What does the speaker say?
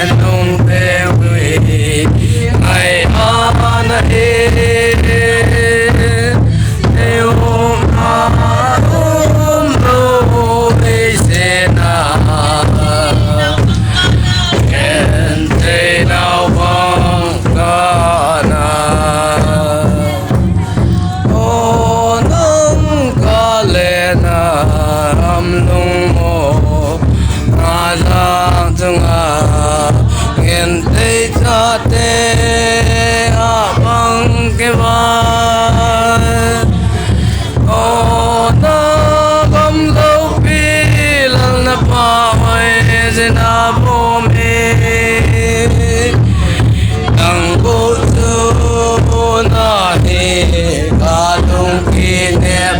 nung bê quỳ ngày an ê yêu ma lô bê xê na khen tê nào vang ca na ô nâng ca lê na am lung mô na giang chung a nghiền tê cha tê a băng cái vai ô na gom lâu pi lần na pa hoài trên a bô mê đằng bô tu na hi ca tung ki nè